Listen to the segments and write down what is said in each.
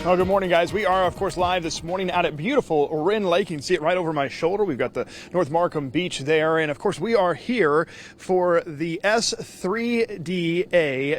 Well, good morning, guys. We are, of course, live this morning out at beautiful Wren Lake. You can see it right over my shoulder. We've got the North Markham Beach there. And, of course, we are here for the S3DA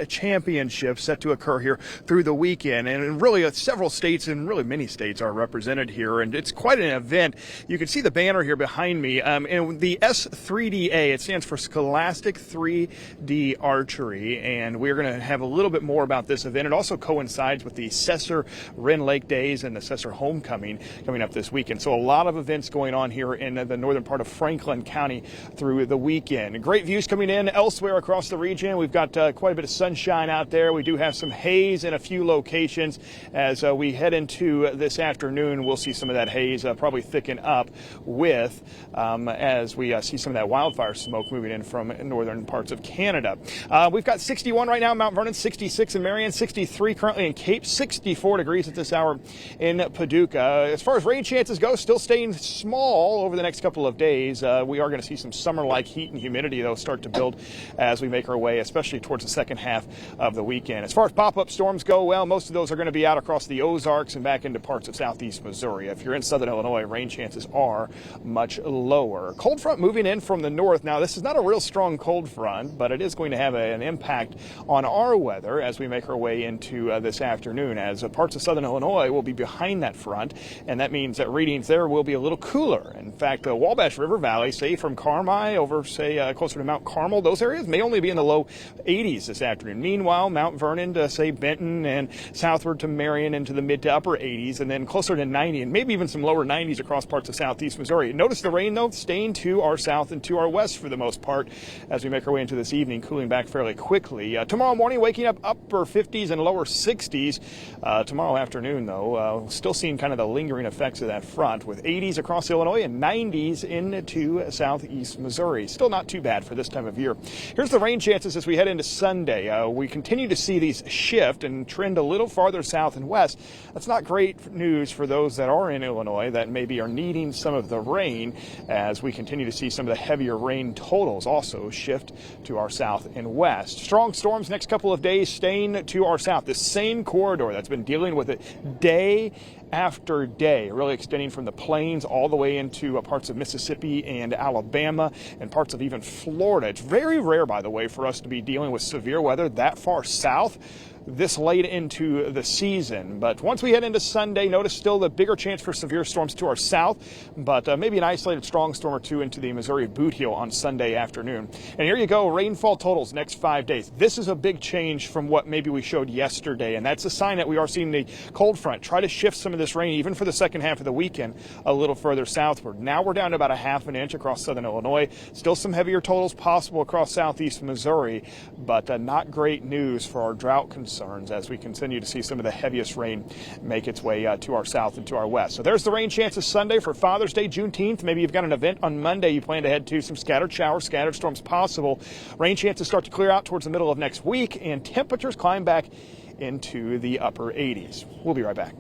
Championship set to occur here through the weekend. And really, several states and really many states are represented here. And it's quite an event. You can see the banner here behind me. And the S3DA, it stands for Scholastic 3D Archery. And we're going to have a little bit more about this event. It also coincides with the Cesar Wren Lake Days and the Cesar Homecoming coming up this weekend. So a lot of events going on here in the northern part of Franklin County through the weekend. Great views coming in elsewhere across the region. We've got quite a bit of sunshine out there. We do have some haze in a few locations. As we head into this afternoon, we'll see some of that haze probably thicken up with as we see some of that wildfire smoke moving in from northern parts of Canada. We've got 61 right now in Mount Vernon, 66 in Marion, 63 currently in Cape, 64 degrees at this hour in Paducah. As far as rain chances go, still staying small over the next couple of days. We are going to see some summer-like heat and humidity, though, start to build as we make our way, especially towards the second half of the weekend. As far as pop-up storms go, well, most of those are going to be out across the Ozarks and back into parts of southeast Missouri. If you're in southern Illinois, rain chances are much lower. Cold front moving in from the north. Now, this is not a real strong cold front, but it is going to have an impact on our weather as we make our way into this afternoon, as parts of southern Illinois will be behind that front, and that means that readings there will be a little cooler. In fact, the Wabash River Valley, say from Carmi over, say, closer to Mount Carmel, those areas may only be in the low 80s this afternoon. Meanwhile, Mount Vernon to, say, Benton and southward to Marion into the mid to upper 80s, and then closer to 90 and maybe even some lower 90s across parts of southeast Missouri. Notice the rain, though, staying to our south and to our west for the most part as we make our way into this evening, cooling back fairly quickly. Tomorrow morning, waking up upper 50s and lower 60s. Tomorrow afternoon, though, still seeing kind of the lingering effects of that front with 80s across Illinois and 90s into southeast Missouri. Still not too bad for this time of year. Here's the rain chances as we head into Sunday. We continue to see these shift and trend a little farther south and west. That's not great news for those that are in Illinois that maybe are needing some of the rain, as we continue to see some of the heavier rain totals also shift to our south and west. Strong storms next couple of days staying to our south. This same corridor that's been dealing with it day after day, really extending from the plains all the way into parts of Mississippi and Alabama and parts of even Florida. It's very rare, by the way, for us to be dealing with severe weather that far south this late into the season. But once we head into Sunday, notice still the bigger chance for severe storms to our south, but maybe an isolated strong storm or two into the Missouri Boot Heel on Sunday afternoon. And here you go, rainfall totals next 5 days. This is a big change from what maybe we showed yesterday, and that's a sign that we are seeing the cold front try to shift some of this rain, even for the second half of the weekend, a little further southward. Now we're down to about a half an inch across southern Illinois. Still some heavier totals possible across southeast Missouri, but not great news for our drought concerns as we continue to see some of the heaviest rain make its way to our south and to our west. So there's the rain chances Sunday for Father's Day, Juneteenth. Maybe you've got an event on Monday you plan to head to. Some scattered showers, scattered storms possible. Rain chances start to clear out towards the middle of next week, and temperatures climb back into the upper 80s. We'll be right back.